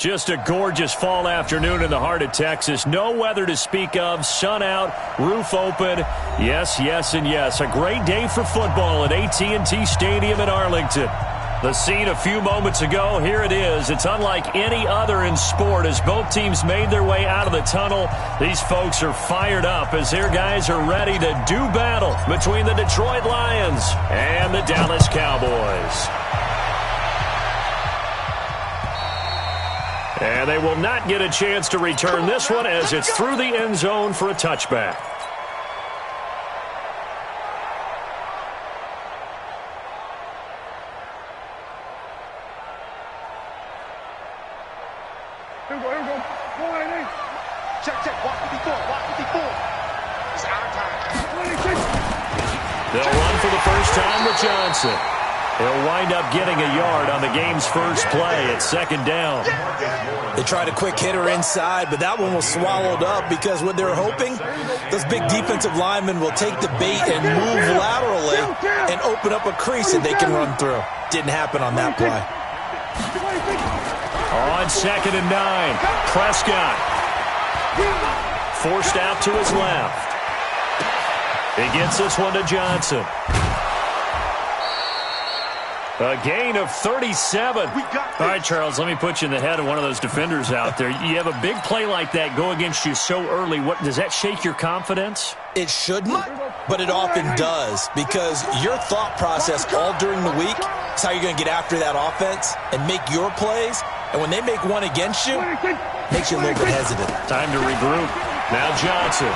Just a gorgeous fall afternoon in the heart of Texas. No weather to speak of. Sun out, roof open. Yes, yes, and yes. A great day for football at AT&T Stadium in Arlington. The scene a few moments ago, here it is. It's unlike any other in sport as both teams made their way out of the tunnel. These folks are fired up as their guys are ready to do battle between the Detroit Lions and the Dallas Cowboys. And they will not get a chance to return this one as it's through the end zone for a touchback. Here we go. Check. Walk 54. It's our time. They'll run for the first time with Johnson. He'll wind up getting a yard on the game's first play at second down. They tried a quick hitter inside, but that one was swallowed up because what they're hoping, those big defensive linemen will take the bait and move laterally and open up a crease that they can run through. Didn't happen on that play. On 2nd and 9, Prescott forced out to his left. He gets this one to Johnson. A gain of 37. All right, Charles, let me put you in the head of one of those defenders out there. You have a big play like that go against you so early. What does that shake your confidence? It shouldn't, but it often does because your thought process all during the week is how you're going to get after that offense and make your plays. And when they make one against you, it makes you a little bit hesitant. Time to regroup. Now Johnson.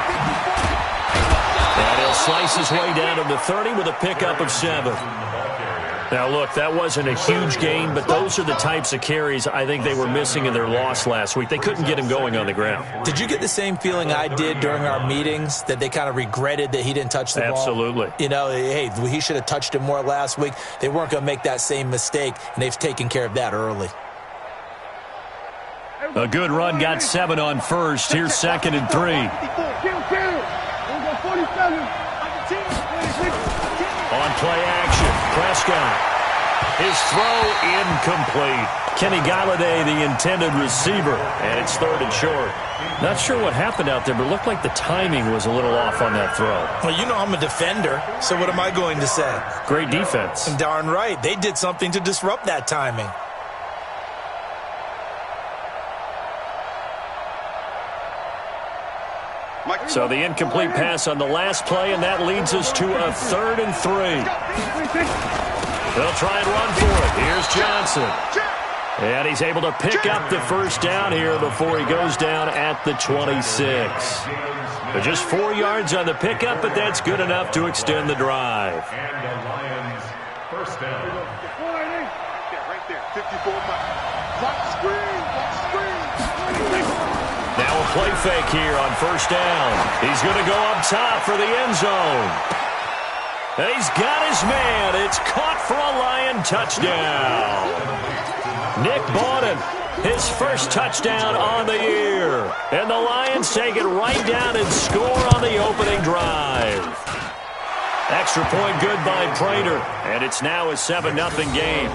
And he'll slice his way down to the 30 with a pickup of 7. Now, look, that wasn't a huge gain, but those are the types of carries I think they were missing in their loss last week. They couldn't get him going on the ground. Did you get the same feeling I did during our meetings, that they kind of regretted that he didn't touch the ball? Absolutely. You know, hey, he should have touched him more last week. They weren't going to make that same mistake, and they've taken care of that early. A good run got 7 on first. Here's 2nd and 3. On play action, Prescott. His throw incomplete. Kenny Galladay, the intended receiver, and it's 3rd and short. Not sure what happened out there, but it looked like the timing was a little off on that throw. Well, you know I'm a defender, so what am I going to say? Great defense. Darn right. They did something to disrupt that timing. So the incomplete pass on the last play, and that leads us to a 3rd and 3. They'll try and run for it. Here's Johnson. And he's able to pick up the first down here before he goes down at the 26. Just 4 yards on the pickup, but that's good enough to extend the drive. And the Lions first down. Right there, 54 miles. Clock screen. Now a play fake here on first down. He's going to go up top for the end zone. And he's got his man. It's caught for a Lion touchdown. Nick Bawden, his first touchdown on the year. And the Lions take it right down and score on the opening drive. Extra point good by Prater. And it's now a 7-0 game.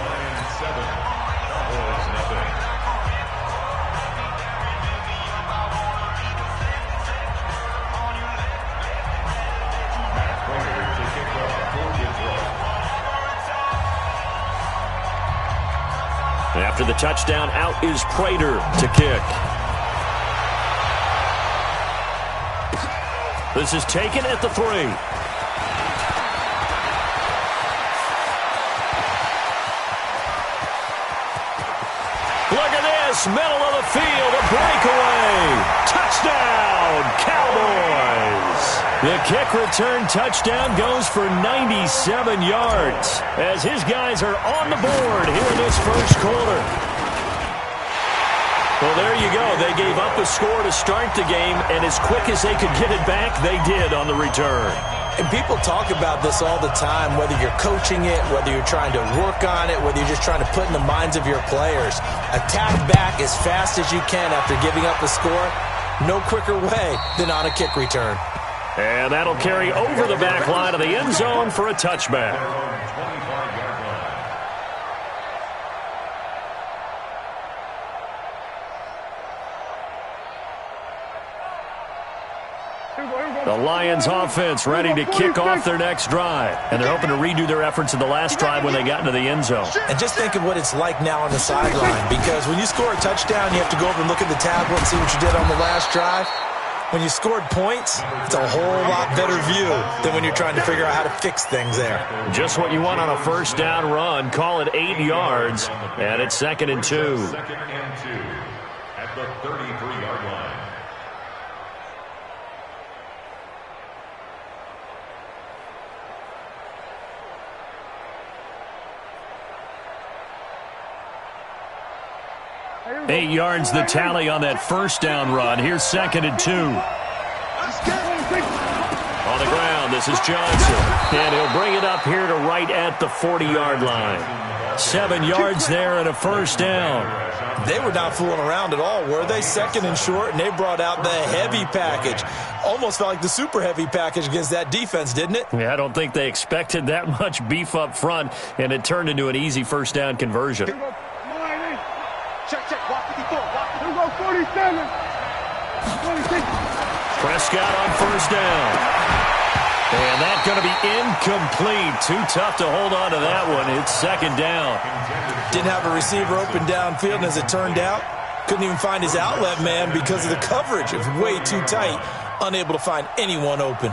After the touchdown, out is Prater to kick. This is taken at the 3. Look at this, middle of the field, a breakaway. Touchdown, Cowboys. The kick return touchdown goes for 97 yards as his guys are on the board here in this first quarter. Well, there you go. They gave up a score to start the game, and as quick as they could get it back, they did on the return. And people talk about this all the time, whether you're coaching it, whether you're trying to work on it, whether you're just trying to put in the minds of your players. Attack back as fast as you can after giving up a score. No quicker way than on a kick return. And that'll carry over the back line of the end zone for a touchback. The Lions offense ready to kick off their next drive. And they're hoping to redo their efforts in the last drive when they got into the end zone. And just think of what it's like now on the sideline, because when you score a touchdown, you have to go over and look at the tablet and see what you did on the last drive. When you scored points, it's a whole lot better view than when you're trying to figure out how to fix things there. Just what you want on a first down run. Call it 8 yards, and it's 2nd and 2. 2nd and 2 at the 33-yard line. Eight yards the tally on that first down run. Here's 2nd and 2. On the ground, this is Johnson. And he'll bring it up here to right at the 40-yard line. 7 yards there and a first down. They were not fooling around at all, were they? 2nd and short, and they brought out the heavy package. Almost felt like the super heavy package against that defense, didn't it? Yeah, I don't think they expected that much beef up front, and it turned into an easy first down conversion. Check, walk 54, walk 47. Prescott on first down. And that's going to be incomplete. Too tough to hold on to that one. It's 2nd down. Didn't have a receiver open downfield, and as it turned out, couldn't even find his outlet man because of the coverage. It was way too tight, unable to find anyone open.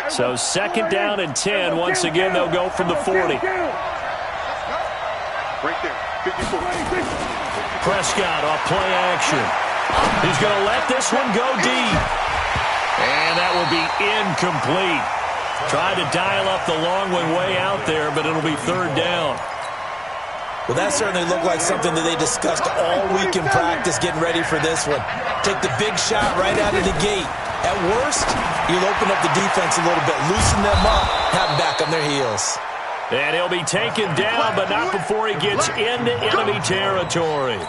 So 2nd down and 10. Once again, they'll go from the 40. Right there, 54. Prescott off play action. He's going to let this one go deep. And that will be incomplete. Tried to dial up the long one way out there, but it'll be 3rd down. Well, that certainly looked like something that they discussed all week in practice getting ready for this one. Take the big shot right out of the gate. At worst, you'll open up the defense a little bit, loosen them up, have them back on their heels. And he'll be taken down, but not before he gets into enemy territory.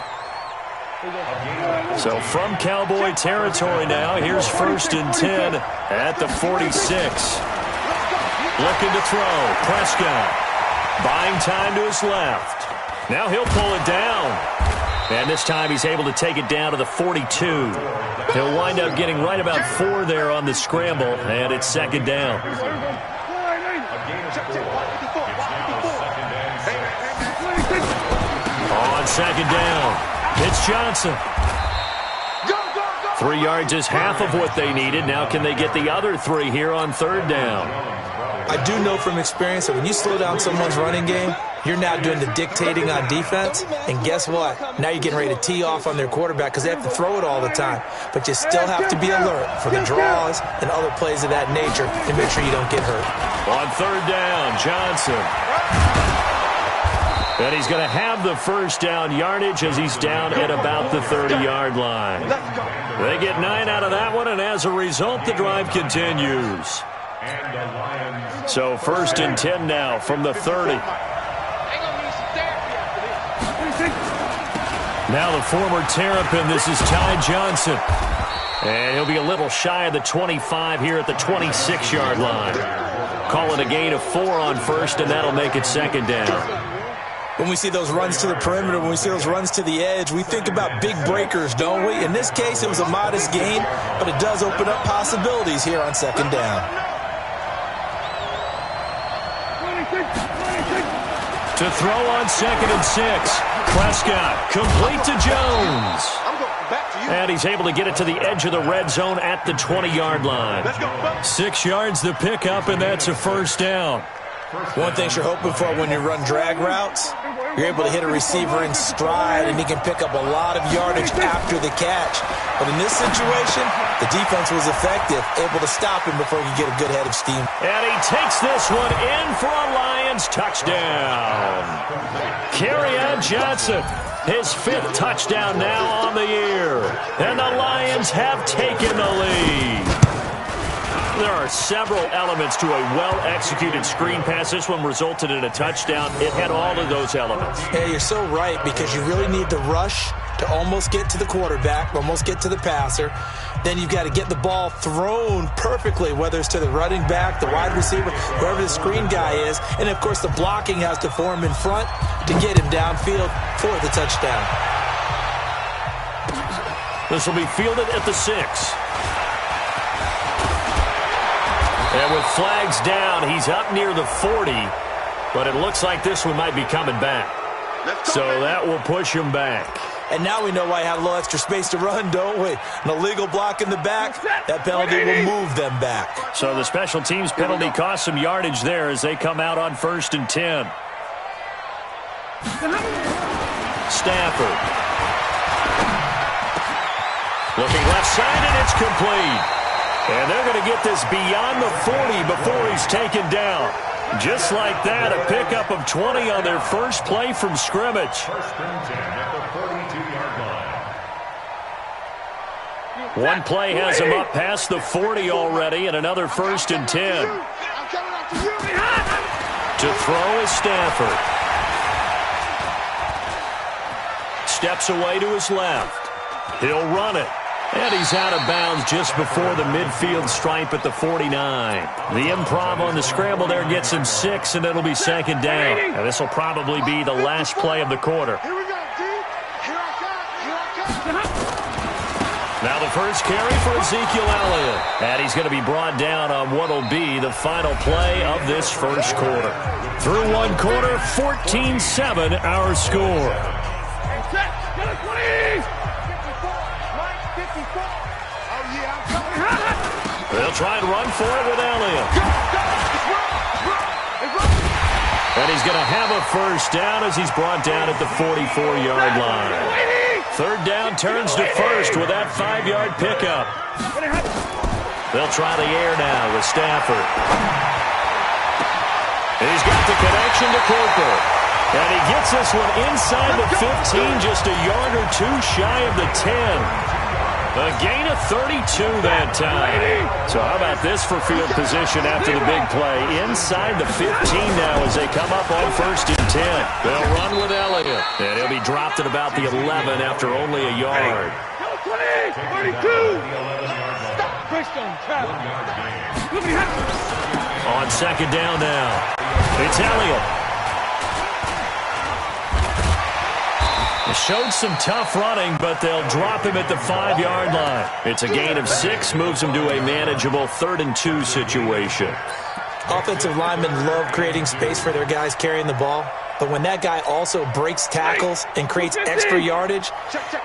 So from Cowboy territory now, here's 1st and 10 at the 46. Looking to throw. Prescott buying time to his left. Now he'll pull it down. And this time he's able to take it down to the 42. He'll wind up getting right about 4 there on the scramble, and it's 2nd down. On 2nd down, it's Johnson. 3 yards is half of what they needed. Now can they get the other 3 here on 3rd down? I do know from experience that when you slow down someone's running game, you're now doing the dictating on defense, and guess what? Now you're getting ready to tee off on their quarterback because they have to throw it all the time. But you still have to be alert for the draws and other plays of that nature to make sure you don't get hurt. On 3rd down, Johnson. And he's going to have the first down yardage as he's down at about the 30-yard line. They get 9 out of that one, and as a result, the drive continues. So 1st and 10 now from the 30. Now the former Terrapin, this is Ty Johnson. And he'll be a little shy of the 25 here at the 26-yard line. Call it a gain of 4 on 1st, and that'll make it 2nd down. When we see those runs to the perimeter, when we see those runs to the edge, we think about big breakers, don't we? In this case, it was a modest gain, but it does open up possibilities here on 2nd down. To throw on 2nd and 6. Prescott complete to Jones. And he's able to get it to the edge of the red zone at the 20-yard line. 6 yards the pickup, and that's a first down. One thing you're hoping for when you run drag routes, you're able to hit a receiver in stride, and he can pick up a lot of yardage after the catch. But in this situation, the defense was effective, able to stop him before he could get a good head of steam. And he takes this one in for a Lions touchdown. Kerryon Johnson, his 5th touchdown now on the year. And the Lions have taken the lead. There are several elements to a well-executed screen pass. This one resulted in a touchdown. It had all of those elements. Yeah, you're so right, because you really need the rush to almost get to the quarterback, almost get to the passer. Then you've got to get the ball thrown perfectly, whether it's to the running back, the wide receiver, whoever the screen guy is. And, of course, the blocking has to form in front to get him downfield for the touchdown. This will be fielded at the 6. And with flags down, he's up near the 40. But it looks like this one might be coming back. So that will push him back. And now we know why he had a little extra space to run, don't we? An illegal block in the back. That penalty will move them back. So the special teams penalty cost some yardage there as they come out on 1st and 10. Stafford. Looking left side, and it's complete. And they're going to get this beyond the 40 before he's taken down. Just like that, a pickup of 20 on their first play from scrimmage. 1st and 10 at the 42-yard line. One play has him up past the 40 already, and another 1st and 10. To throw is Stafford. Steps away to his left. He'll run it. And he's out of bounds just before the midfield stripe at the 49. The improv on the scramble there gets him 6, and it'll be 2nd down. And this will probably be the last play of the quarter. Here we go, D. Here I come. Now the first carry for Ezekiel Elliott. And he's going to be brought down on what will be the final play of this first quarter. Through one quarter, 14-7 our score. They'll try and run for it with Elliott. And he's going to have a first down as he's brought down at the 44-yard line. 3rd down turns to 1st with that 5-yard pickup. They'll try the air now with Stafford. And he's got the connection to Cooper. And he gets this one inside the 15, just a yard or two shy of the 10. A gain of 32 that time. So how about this for field position after the big play? Inside the 15 now as they come up on 1st and 10. They'll run with Elliott. And he'll be dropped at about the 11 after only a yard. 32. On 2nd down now, it's Elliott. Showed some tough running, but they'll drop him at the 5-yard line. It's a gain of 6, moves him to a manageable 3rd and 2 situation. Offensive linemen love creating space for their guys carrying the ball, but when that guy also breaks tackles and creates extra yardage,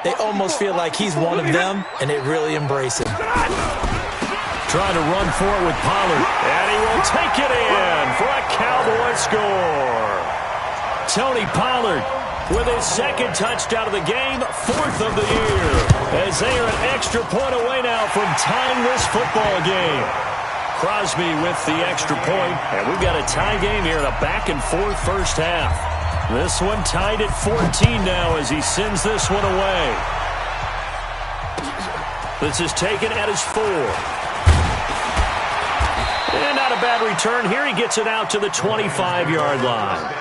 they almost feel like he's one of them, and they really embrace him. Trying to run for it with Pollard, and he will take it in for a Cowboy score. Tony Pollard with his 2nd touchdown of the game, 4th of the year, as they are an extra point away now from tying this football game. Crosby with the extra point, and we've got a tie game here in a back-and-forth first half. This one tied at 14 now as he sends this one away. This is taken at his 4. And not a bad return here. He gets it out to the 25-yard line.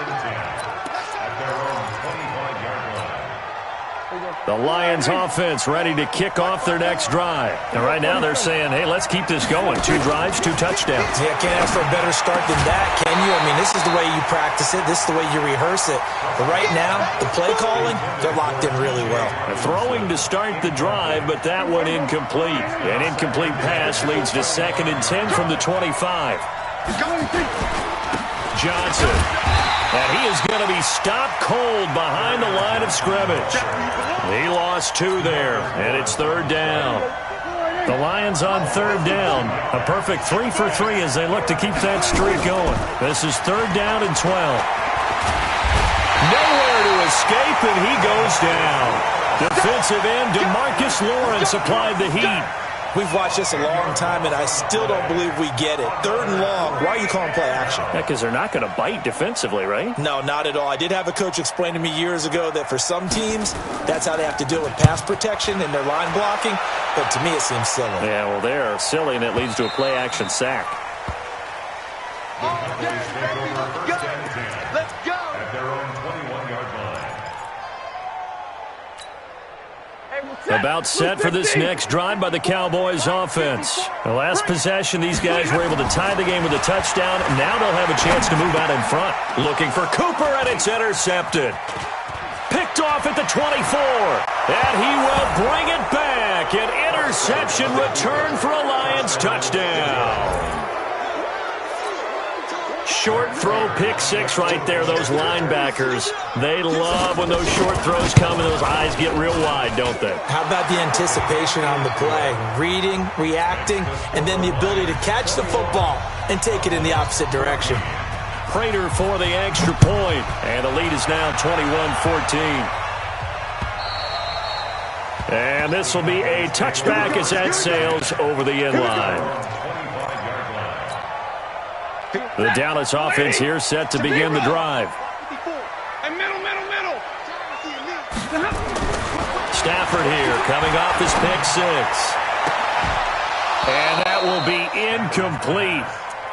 The Lions offense ready to kick off their next drive. And right now they're saying, hey, let's keep this going. 2 drives, 2 touchdowns. Yeah, can't ask for a better start than that, can you? I mean, this is the way you practice it. This is the way you rehearse it. But right now, the play calling, they're locked in really well. Throwing to start the drive, but that one incomplete. An incomplete pass leads to 2nd and 10 from the 25. Johnson. And he is going to be stopped cold behind the line of scrimmage. He lost 2 there, and it's 3rd down. The Lions on 3rd down. A perfect 3 for 3 as they look to keep that streak going. This is 3rd down and 12. Nowhere to escape, and he goes down. Defensive end DeMarcus Lawrence applied the heat. We've watched this a long time, and I still don't believe we get it. 3rd and long. Why are you calling play action? Yeah, because they're not going to bite defensively, right? No, not at all. I did have a coach explain to me years ago that for some teams, that's how they have to deal with pass protection and their line blocking. But to me, it seems silly. Yeah, well, they're silly, and it leads to a play action sack. Let's go. At their own 21-yard line. About set for this next drive by the Cowboys offense. The last possession, these guys were able to tie the game with a touchdown. Now they'll have a chance to move out in front. Looking for Cooper, and it's intercepted. Picked off at the 24. And he will bring it back. An interception return for a Lions touchdown. Short throw, pick six right there. Those linebackers, they love when those short throws come and those eyes get real wide, don't they? How about the anticipation on the play? Reading, reacting, and then the ability to catch the football and take it in the opposite direction. Prater for the extra point, and the lead is now 21-14. And this will be a touchback as that sails over the end line. The Dallas offense here set to begin the drive. Stafford here coming off his pick six. And that will be incomplete.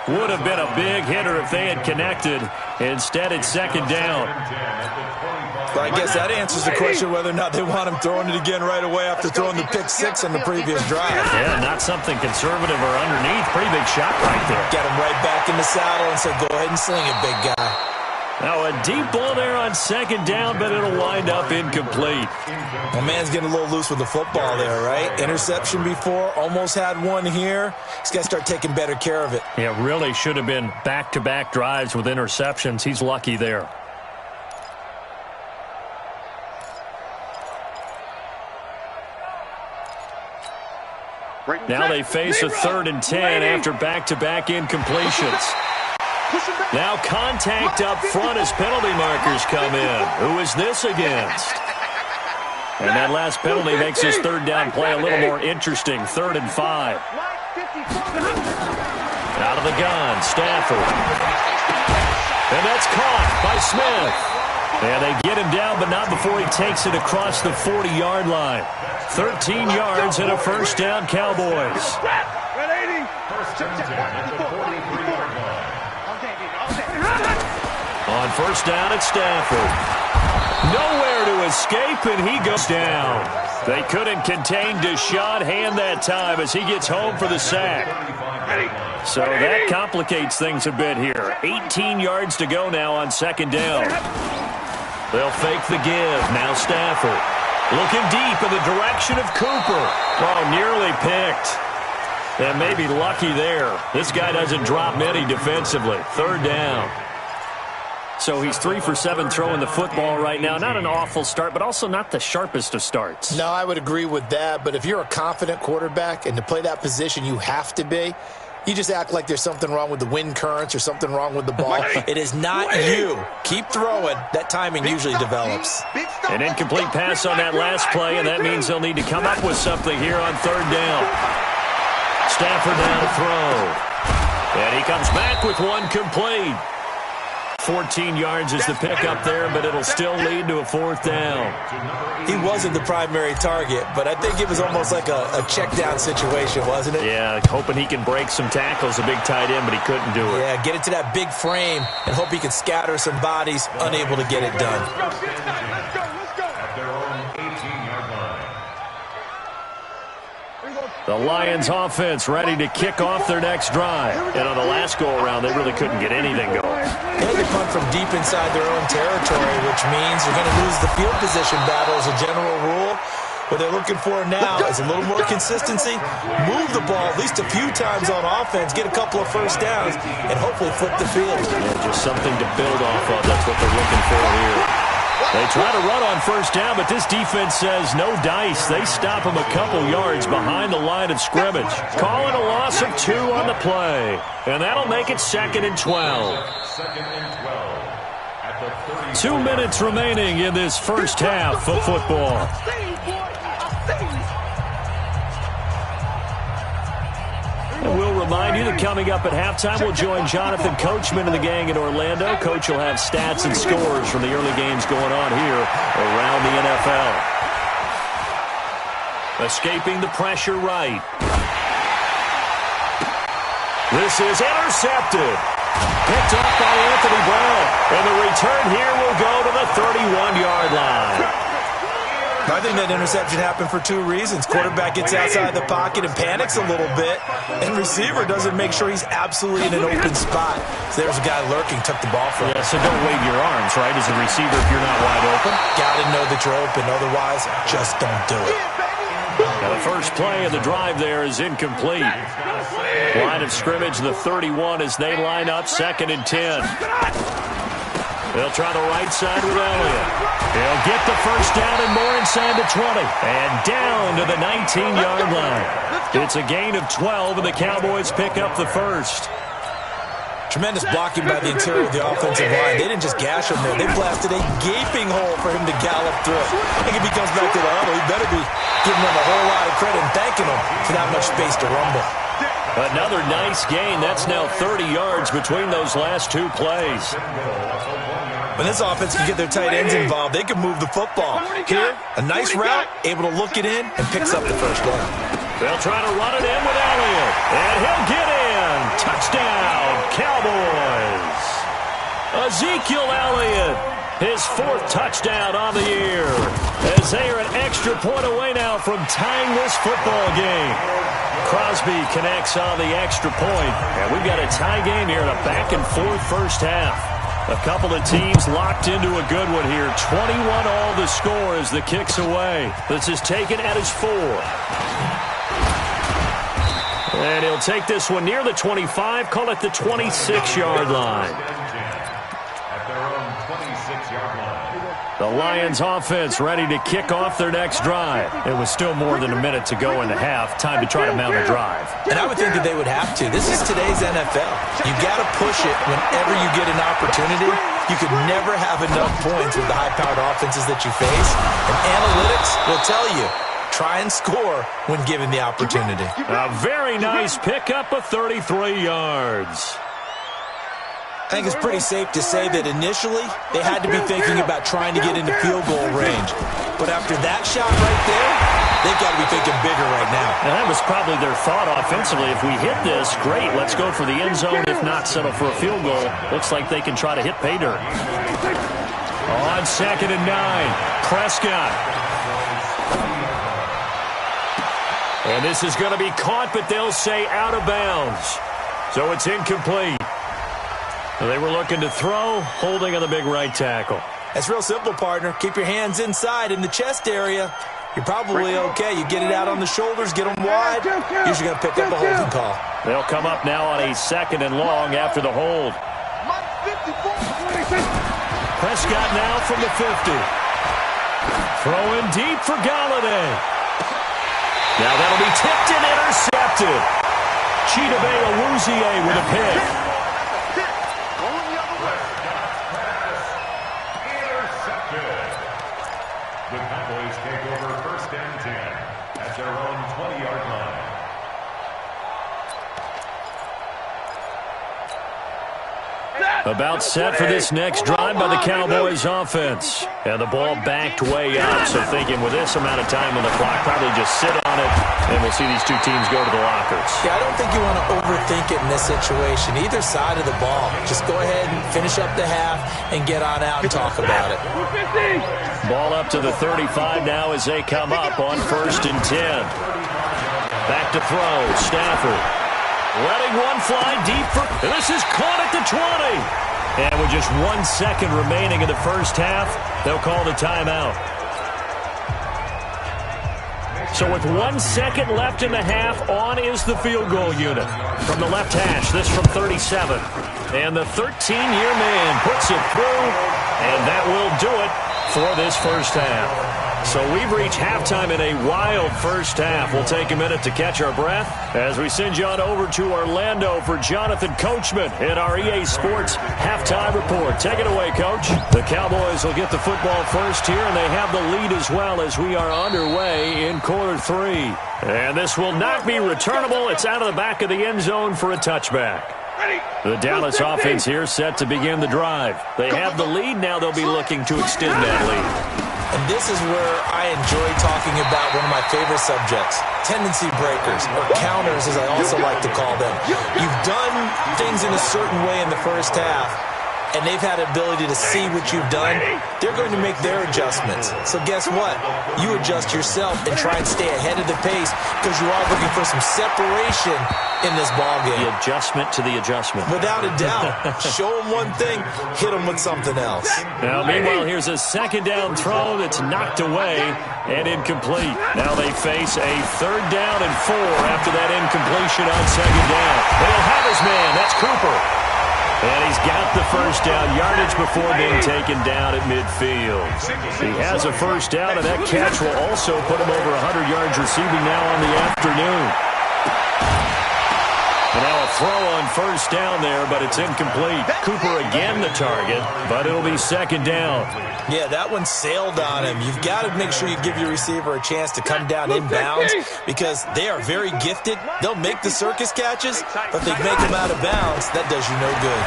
Would have been a big hitter if they had connected. Instead, it's second down. But I guess that answers the question whether or not they want him throwing it again right away after throwing the pick six on the previous drive. Yeah, not something conservative or underneath. Pretty big shot right there. Get him right back in the saddle and said, go ahead and sling it, big guy. Now a deep ball there on second down, but it'll wind up incomplete. My man's getting a little loose with the football there, right? Interception before, almost had one here. He's got to start taking better care of it. Yeah, really should have been back-to-back drives with interceptions. He's lucky there. Now they face a 3rd and 10 after back-to-back incompletions. Now contact up front as penalty markers come in. Who is this against? And that last penalty makes his third down play a little more interesting. 3rd and 5. Out of the gun, Stafford. And that's caught by Smith. And they get him down, but not before he takes it across the 40-yard line. 13 yards and a first down, Cowboys. On first down, it's Stafford. Nowhere to escape, and he goes down. They couldn't contain Deshaun Hand that time as he gets home for the sack. So that complicates things a bit here. 18 yards to go now on second down. They'll fake the give. Now Stafford. Looking deep in the direction of Cooper. Oh, nearly picked. And maybe lucky there. This guy doesn't drop many defensively. Third down. So he's 3 for 7 throwing the football right now. Not an awful start, but also not the sharpest of starts. No, I would agree with that. But if you're a confident quarterback and to play that position you have to be, you just act like there's something wrong with the wind currents or something wrong with the ball. It is not you. Keep throwing. That timing usually develops. An incomplete pass on that last play, and that means they'll need to come up with something here on third down. Stafford down to throw. And he comes back with one complete. 14 yards is the pickup there, but it'll still lead to a fourth down. He wasn't the primary target, but I think it was almost like a check down situation, wasn't it? Yeah, hoping he can break some tackles, a big tight end, but he couldn't do it. Yeah, get into that big frame and hope he can scatter some bodies, unable to get it done. The Lions offense ready to kick off their next drive. And on the last go-around, they really couldn't get anything going. They had to punt from deep inside their own territory, which means you're going to lose the field position battle as a general rule. What they're looking for now is a little more consistency, move the ball at least a few times on offense, get a couple of first downs, and hopefully flip the field. Yeah, just something to build off of. That's what they're looking for here. They try to run on first down, but this defense says no dice. They stop them a couple yards behind the line of scrimmage. Call it a loss of 2 on the play. And that'll make it 2nd and 12. 2 minutes remaining in this first half of football. And we'll remind you that coming up at halftime, we'll join Jonathan Coachman and the gang in Orlando. Coach will have stats and scores from the early games going on here around the NFL. Escaping the pressure right. This is intercepted. Picked up by Anthony Brown. And the return here will go to the 31-yard line. I think that interception happened for two reasons. Quarterback gets outside the pocket and panics a little bit, and receiver doesn't make sure he's absolutely in an open spot. So there's a guy lurking, took the ball from him. Yeah, so don't wave your arms, right, as a receiver if you're not wide open. Got to know that you're open. Otherwise, just don't do it. Now the first play of the drive there is incomplete. Line of scrimmage, the 31 as they line up, 2nd and 10. They'll try the right side with Elliott. He'll get the first down and more inside the 20. And down to the 19-yard line. It's a gain of 12, and the Cowboys pick up the first. Tremendous blocking by the interior of the offensive line. They didn't just gash him there. They blasted a gaping hole for him to gallop through. I think if he comes back to the huddle, he better be giving them a whole lot of credit and thanking them for that much space to rumble. Another nice gain. That's now 30 yards between those last two plays. When this offense can get their tight ends involved, they can move the football. Here, a nice route, able to look it in, and picks up the first down. They'll try to run it in with Elliott. And he'll get in. Touchdown, Cowboys. Ezekiel Elliott, his 4th touchdown on the year. As they are an extra point away now from tying this football game. Crosby connects on the extra point. And we've got a tie game here in a back-and-forth first half. A couple of teams locked into a good one here. 21 all the score as the kick's away. This is taken at his 4. And he'll take this one near the 25, call it the 26-yard line. At their own 26-yard line. The Lions offense ready to kick off their next drive. It was still more than a minute to go in the half. Time to try to mount a drive. And I would think that they would have to. This is today's NFL. You got to push it whenever you get an opportunity. You could never have enough points with the high-powered offenses that you face. And analytics will tell you, try and score when given the opportunity. A very nice pickup of 33 yards. I think it's pretty safe to say that initially they had to be thinking about trying to get into field goal range. But after that shot right there, they've got to be thinking bigger right now. And that was probably their thought offensively. If we hit this, great, let's go for the end zone. If not, settle for a field goal. Looks like they can try to hit pay dirt. On 2nd and 9, Prescott. And this is going to be caught, but they'll say out of bounds. So it's incomplete. They were looking to throw, holding on the big right tackle. That's real simple, partner. Keep your hands inside in the chest area. You're probably okay. You get it out on the shoulders, get them wide. Usually going to pick up a holding call. They'll come up now on a 2nd and long after the hold. Prescott now from the 50. Throwing deep for Galladay. Now that'll be tipped and intercepted. Chidobe Awuzie with a pick. The Cowboys take over 1st and 10 at their own 20-yard line. About set for this next drive by the Cowboys offense. And the ball backed way up. So thinking with this amount of time on the clock, probably just sit on it, and we'll see these two teams go to the lockers. Yeah, I don't think you want to overthink it in this situation. Either side of the ball. Just go ahead and finish up the half and get on out and talk about it. Ball up to the 35 now as they come up on 1st and 10. Back to throw. Stafford. Letting one fly deep for... And this is caught at the 20. And with just 1 second remaining in the first half, they'll call the timeout. So with 1 second left in the half, on is the field goal unit. From the left hash, this from 37. And the 13-year man puts it through. And that will do it for this first half. So we've reached halftime in a wild first half. We'll take a minute to catch our breath as we send you on over to Orlando for Jonathan Coachman in our EA Sports halftime report. Take it away, Coach. The Cowboys will get the football first here, and they have the lead as well as we are underway in quarter 3. And this will not be returnable. It's out of the back of the end zone for a touchback. The Dallas offense here set to begin the drive. They have the lead. Now they'll be looking to extend that lead. And this is where I enjoy talking about one of my favorite subjects, tendency breakers, or counters as I also like to call them. You've done things in a certain way in the first half, and they've had an ability to see what you've done, they're going to make their adjustments. So guess what? You adjust yourself and try and stay ahead of the pace because you are looking for some separation in this ballgame. The adjustment to the adjustment. Without a doubt. Show them one thing, hit them with something else. Now, meanwhile, here's a second down throw that's knocked away and incomplete. Now they face a 3rd down and 4 after that incompletion on 2nd down. And he'll have his man. That's Cooper. And he's got the first down yardage before being taken down at midfield. He has a first down, and that catch will also put him over 100 yards receiving now on the afternoon. And now a throw on first down there, but it's incomplete. Cooper again the target, but it'll be 2nd down. Yeah, that one sailed on him. You've got to make sure you give your receiver a chance to come down inbounds because they are very gifted. They'll make the circus catches, but they make them out of bounds. That does you no good.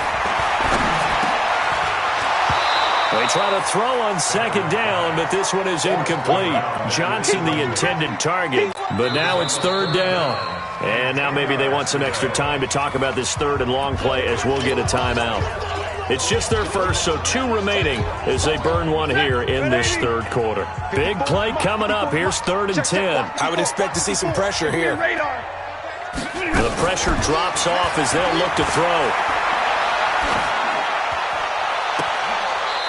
They try to throw on 2nd down, but this one is incomplete. Johnson the intended target, but now it's 3rd down. And now maybe they want some extra time to talk about this 3rd and long play as we'll get a timeout. It's just their first, so 2 remaining as they burn one here in this 3rd quarter. Big play coming up. Here's 3rd and 10. I would expect to see some pressure here. The pressure drops off as they'll look to throw.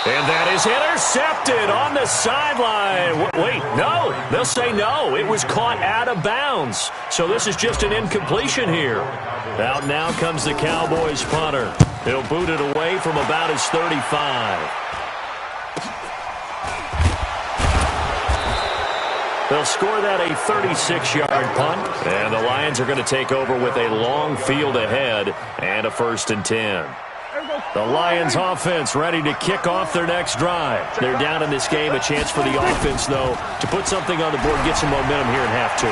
And that is intercepted on the sideline. Wait, no. They'll say no. It was caught out of bounds. So this is just an incompletion here. Out now comes the Cowboys punter. He'll boot it away from about his 35. They'll score that a 36-yard punt. And the Lions are going to take over with a long field ahead and a 1st and 10. The Lions offense ready to kick off their next drive. They're down in this game. A chance for the offense, though, to put something on the board, get some momentum here in half 2.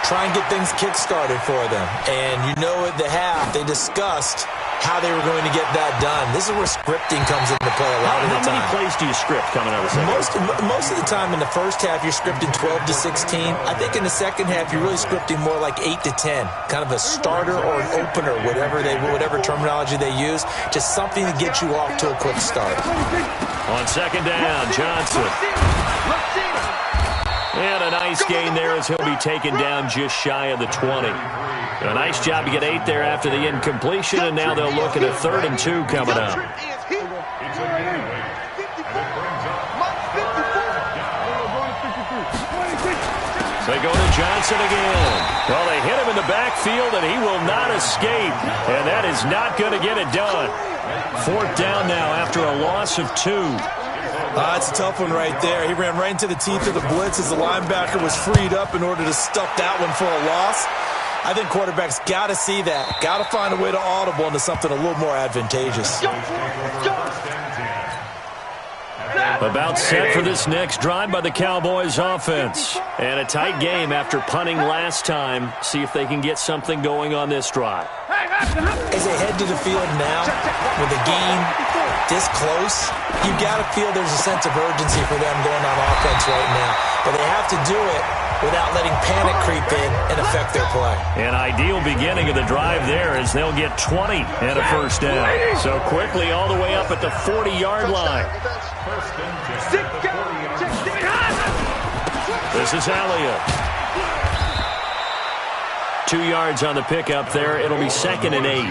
Try and get things kick-started for them. And you know at the half, they discussed how they were going to get that done. This is where scripting comes into play a lot of the time. How many plays do you script coming out of the second? Most of the time in the first half, you're scripting 12 to 16. I think in the second half, you're really scripting more like 8 to 10. Kind of a starter or an opener, whatever terminology they use. Just something to get you off to a quick start. On 2nd down, Johnson. And a nice gain there as he'll be taken down just shy of the 20. A nice job to get 8 there after the incompletion, and now they'll look at a 3rd and 2 coming up. They go to Johnson again. Well, they hit him in the backfield, and he will not escape. And that is not going to get it done. 4th down now after a loss of 2. It's a tough one right there. He ran right into the teeth of the blitz as the linebacker was freed up in order to stuff that one for a loss. I think quarterbacks got to see that. Got to find a way to audible into something a little more advantageous. About set for this next drive by the Cowboys offense. And a tight game after punting last time. See if they can get something going on this drive. As they head to the field now, with the game this close, you've got to feel there's a sense of urgency for them going on offense right now. But they have to do it without letting panic creep in and affect their play. An ideal beginning of the drive there as they'll get 20 and a 1st down. So quickly all the way up at the 40-yard line. This is Elliott. 2 yards on the pickup there. It'll be 2nd and 8.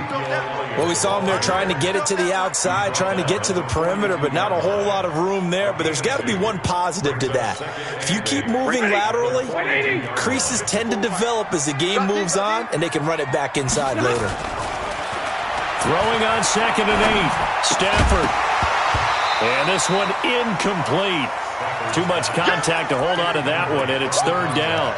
Well, we saw him there trying to get it to the outside, trying to get to the perimeter, but not a whole lot of room there. But there's got to be one positive to that. If you keep moving laterally, creases tend to develop as the game moves on, and they can run it back inside later. Throwing on 2nd and 8. Stafford. And this one incomplete. Too much contact to hold on to that one, and it's 3rd down.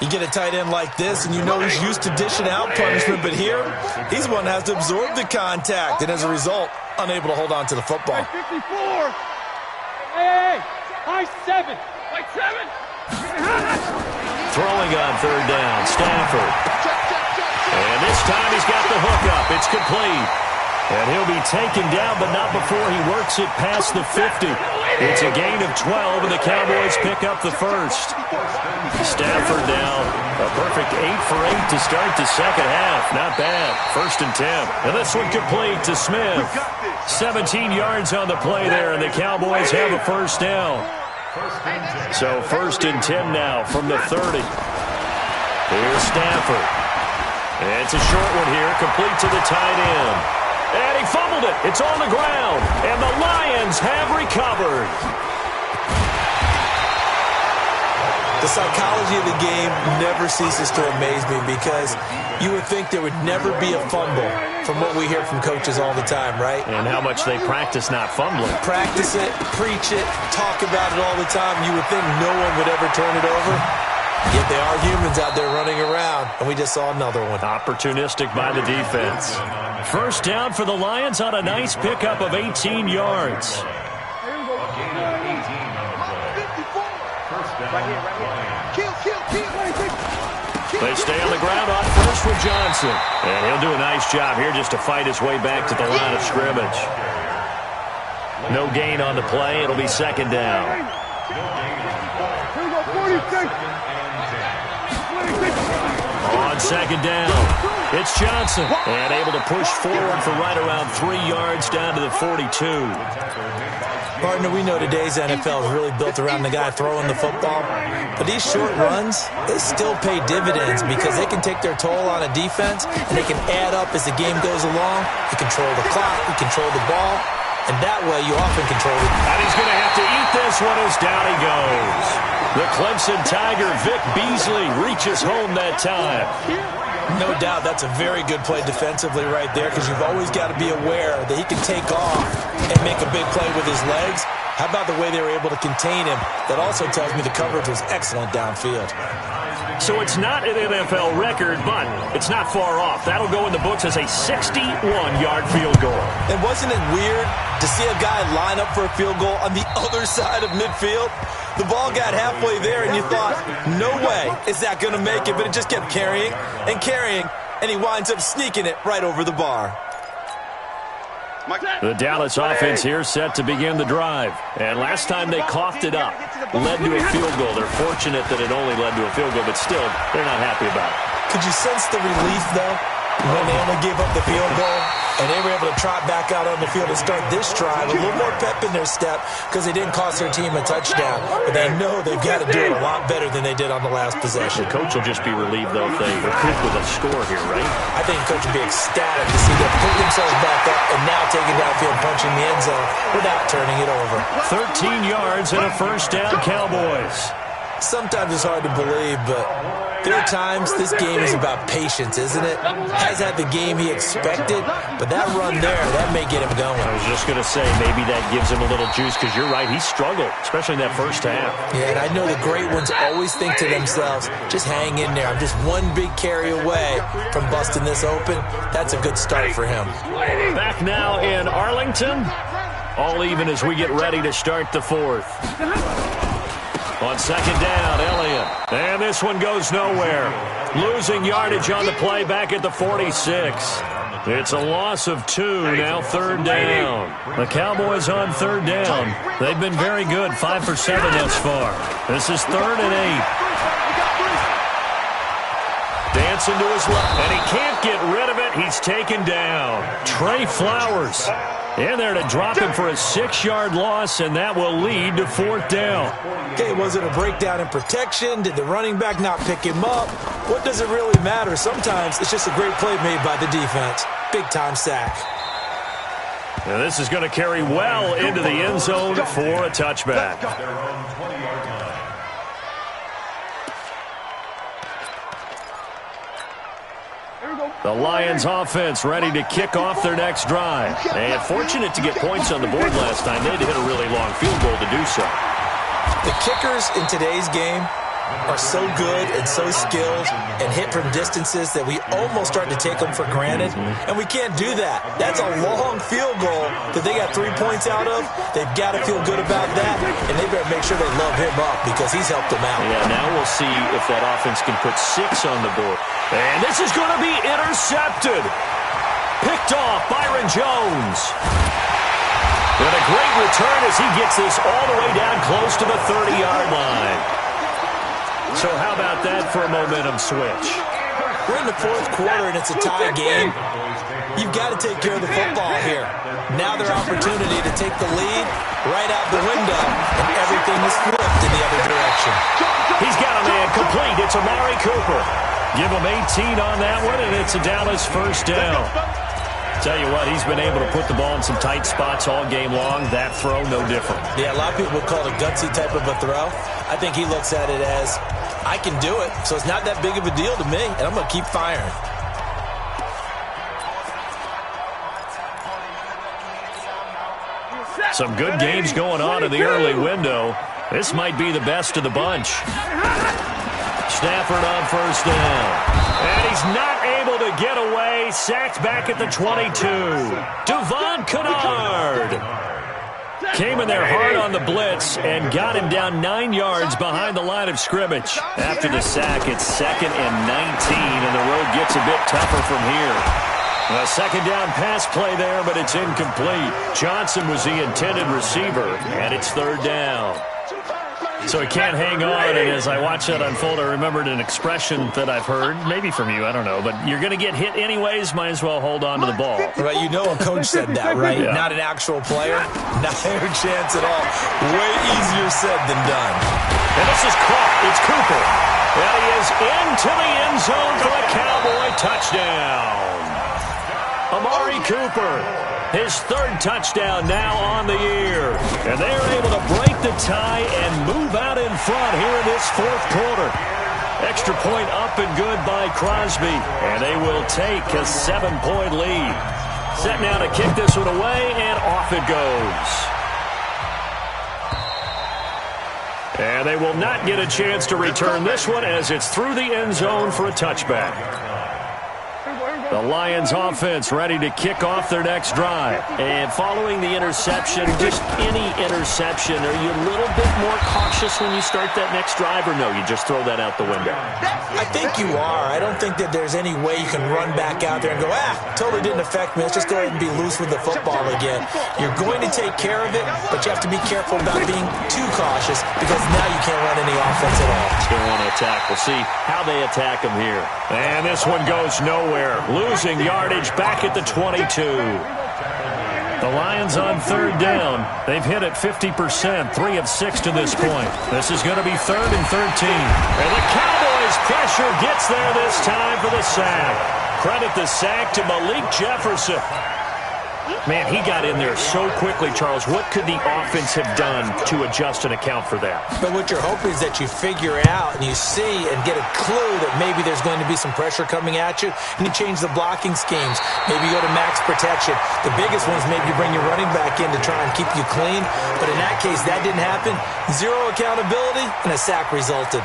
You get a tight end like this, and you know he's used to dishing out punishment, but here, he's one that has to absorb the contact, and as a result, unable to hold on to the football. 54. Hey, high 7. Like 7. Throwing on 3rd down, Stafford. And this time he's got the hook up. It's complete. And he'll be taken down, but not before he works it past the 50. It's a gain of 12, and the Cowboys pick up the first. Stafford now, a perfect 8 for 8 to start the second half. Not bad. 1st and 10. And this one complete to Smith. 17 yards on the play there, and the Cowboys have a first down. So 1st and 10 now from the 30. Here's Stafford. And it's a short one here, complete to the tight end. And he fumbled it. It's on the ground. And the Lions have recovered. The psychology of the game never ceases to amaze me because you would think there would never be a fumble from what we hear from coaches all the time, right? And how much they practice not fumbling. Practice it, preach it, talk about it all the time. You would think no one would ever turn it over. Yet there are humans out there running around, and we just saw another one. Opportunistic by the defense. First down for the Lions on a nice pickup of 18 yards. They stay on the ground on first with Johnson. And he'll do a nice job here just to fight his way back to the line of scrimmage. No gain on the play. It'll be second down. On second down, it's Johnson. And able to push forward for right around 3 yards down to the 42. Partner, we know today's NFL is really built around the guy throwing the football. But these short runs, they still pay dividends because they can take their toll on a defense, and they can add up as the game goes along. You control the clock, you control the ball, and that way you often control it. And he's going to have to eat this one as down he goes. The Clemson Tiger, Vic Beasley, reaches home that time. No doubt that's a very good play defensively right there because you've always got to be aware that he can take off and make a big play with his legs. How about the way they were able to contain him? That also tells me the coverage was excellent downfield. So it's not an NFL record, but it's not far off. That'll go in the books as a 61-yard field goal. And wasn't it weird to see a guy line up for a field goal on the other side of midfield? The ball got halfway there, and you thought, no way is that going to make it, but it just kept carrying and carrying, and he winds up sneaking it right over the bar. The Dallas offense here set to begin the drive. And last time they coughed it up, led to a field goal. They're fortunate that it only led to a field goal, but still, they're not happy about it. Could you sense the relief, though, when they only gave up the field goal? And they were able to trot back out on the field and start this drive. A little more pep in their step because they didn't cost their team a touchdown. But they know they've got to do it a lot better than they did on the last possession. The coach will just be relieved, though, if they recoup with a score here, right? I think the coach will be ecstatic to see them pick themselves back up and now taking downfield, punching the end zone without turning it over. 13 yards and a first down, Cowboys. Sometimes it's hard to believe, but there are times this game is about patience, isn't it? Has had the game he expected, but that run there, that may get him going. I was just going to say, maybe that gives him a little juice, because you're right, he struggled, especially in that first half. Yeah, and I know the great ones always think to themselves, just hang in there. I'm just one big carry away from busting this open. That's a good start for him. Back now in Arlington, all even as we get ready to start the fourth. On second down, Elliott. And this one goes nowhere. Losing yardage on the play back at the 46. It's a loss of 2, now third down. The Cowboys on third down. They've been very good, 5 for 7 thus far. This is 3rd and 8. Dancing to his left, and he can't get rid of it. He's taken down. Trey Flowers in there to drop him for a 6-yard loss, and that will lead to 4th down. Okay, was it a breakdown in protection? Did the running back not pick him up? What does it really matter? Sometimes it's just a great play made by the defense. Big-time sack. And this is going to carry well into the end zone for a touchback. The Lions offense ready to kick off their next drive. And fortunate to get points on the board last time. They had to hit a really long field goal to do so. The kickers in today's game are so good and so skilled and hit from distances that we almost start to take them for granted. And we can't do that. That's a long field goal that they got 3 points out of. They've got to feel good about that, and they better make sure they love him up because he's helped them out. Yeah, now we'll see if that offense can put 6 on the board. And this is going to be intercepted. Picked off, Byron Jones. And a great return as he gets this all the way down close to the 30-yard line. So how about that for a momentum switch? We're in the fourth quarter, and it's a tie game. You've got to take care of the football here. Now their opportunity to take the lead right out the window, and everything is flipped in the other direction. He's got a man complete. It's Amari Cooper. Give him 18 on that one, and it's a Dallas first down. Tell you what, he's been able to put the ball in some tight spots all game long. That throw, no different. Yeah, a lot of people would call it a gutsy type of a throw. I think he looks at it as, I can do it, so it's not that big of a deal to me, and I'm going to keep firing. Some good games going on in the early window. This might be the best of the bunch. Stafford on first down. And he's not able to get away. Sacked back at the 22. Devon Kennard came in there hard on the blitz and got him down 9 yards behind the line of scrimmage. After the sack, it's 2nd and 19, and the road gets a bit tougher from here. A second down pass play there, but it's incomplete. Johnson was the intended receiver, and it's 3rd down. So he can't hang on, and as I watch that unfold, I remembered an expression that I've heard, maybe from you, I don't know, but you're going to get hit anyways, might as well hold on to the ball. Right, you know a coach said that, right? Yeah. Not an actual player. Not a chance at all. Way easier said than done. And this is caught. It's Cooper. And he is into the end zone for a Cowboy touchdown. Amari Cooper, his 3rd touchdown now on the year. And they're able to break the tie and move out in front here in this 4th quarter. Extra point up and good by Crosby. And they will take a 7-point lead. Set now to kick this one away, and off it goes. And they will not get a chance to return this one as it's through the end zone for a touchback. The Lions offense ready to kick off their next drive. And following the interception, just any interception, are you a little bit more cautious when you start that next drive, or no, you just throw that out the window? I think you are. I don't think that there's any way you can run back out there and go, totally didn't affect me. Let's just go ahead and be loose with the football again. You're going to take care of it, but you have to be careful about being too cautious because now you can't run any offense at all. Still want to attack. We'll see how they attack them here. And this one goes nowhere. Losing yardage back at the 22. The Lions on 3rd down. They've hit it 50%, 3 of 6 to this point. This is going to be 3rd and 13. And the Cowboys pressure gets there this time for the sack. Credit the sack to Malik Jefferson. Man, he got in there so quickly, Charles. What could the offense have done to adjust and account for that? But what you're hoping is that you figure out and you see and get a clue that maybe there's going to be some pressure coming at you, and you change the blocking schemes. Maybe you go to max protection. The biggest ones, maybe you bring your running back in to try and keep you clean. But in that case, that didn't happen. 0 accountability, and a sack resulted.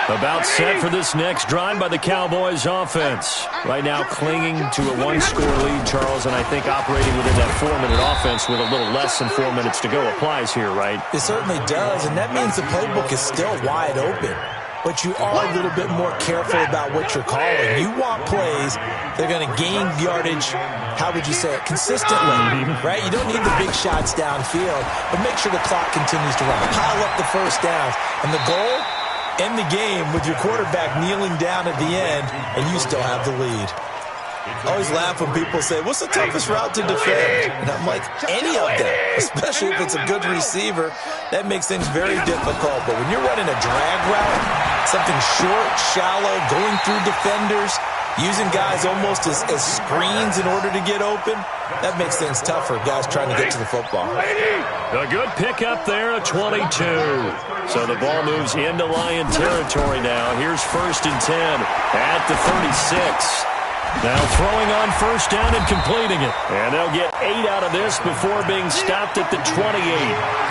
About set for this next drive by the Cowboys offense. Right now clinging to a 1-score lead, Charles, and I think operating within that 4-minute offense with a little less than 4 minutes to go applies here, right? It certainly does, and that means the playbook is still wide open. But you are a little bit more careful about what you're calling. You want plays that are going to gain yardage, how would you say it, consistently, right? You don't need the big shots downfield, but make sure the clock continues to run. Pile up the first downs, and the goal, end the game with your quarterback kneeling down at the end, and you still have the lead. I always laugh when people say, what's the toughest route to defend? And I'm like, any of them, especially if it's a good receiver. That makes things very difficult. But when you're running a drag route, something short, shallow, going through defenders, using guys almost as screens in order to get open, that makes things tougher, guys trying to get to the football. A good pickup there at 22. So the ball moves into Lion territory now. Here's 1st and 10 at the 36. Now throwing on first down and completing it. And they'll get 8 out of this before being stopped at the 28.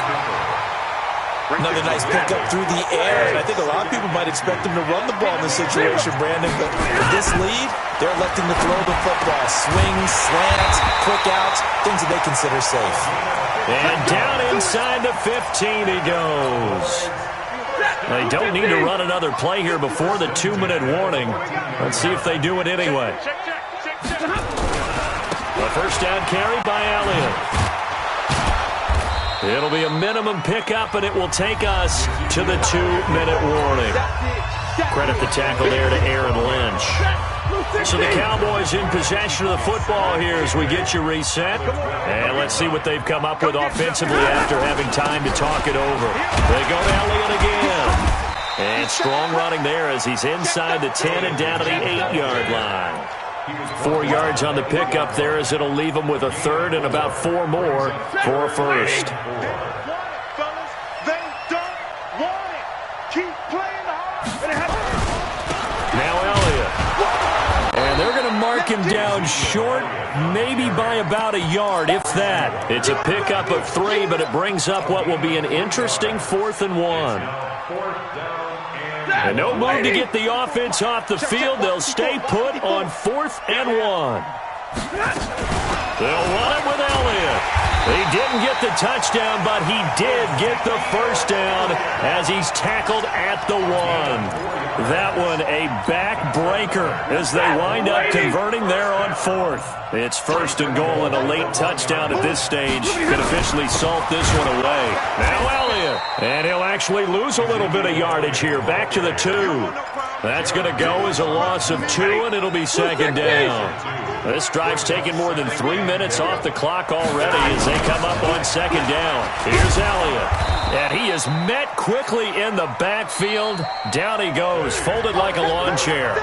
Another nice pickup through the air, and I think a lot of people might expect him to run the ball in this situation, Brandon, but with this lead, they're electing to throw the football. Swings, slants, quick outs, things that they consider safe. And down inside the 15 he goes. They don't need to run another play here before the 2-minute warning. Let's see if they do it anyway. A first down carry by Elliott. It'll be a minimum pickup, and it will take us to the 2-minute warning. Credit the tackle there to Aaron Lynch. So the Cowboys in possession of the football here as we get you reset. And let's see what they've come up with offensively after having time to talk it over. They go to Elliott again. And strong running there as he's inside the 10 and down to the 8-yard line. 4 yards on the pickup there as it'll leave him with a third and about 4 more for a first. Now Elliott. And they're going to mark him down short, maybe by about a yard, if that. It's a pickup of 3, but it brings up what will be an interesting 4th and 1. And no move to get the offense off the field. They'll stay put on 4th and 1. They'll run it with Elliott. He didn't get the touchdown, but he did get the first down as he's tackled at the 1. That one a backbreaker as they wind up converting there on 4th. It's 1st and goal, and a late touchdown at this stage could officially salt this one away. Now Elliott, and he'll actually lose a little bit of yardage here. Back to the 2. That's going to go as a loss of 2, and it'll be 2nd down. This drive's taken more than 3 minutes off the clock already as they come up on 2nd down. Here's Elliott. And he is met quickly in the backfield. Down he goes, folded like a lawn chair.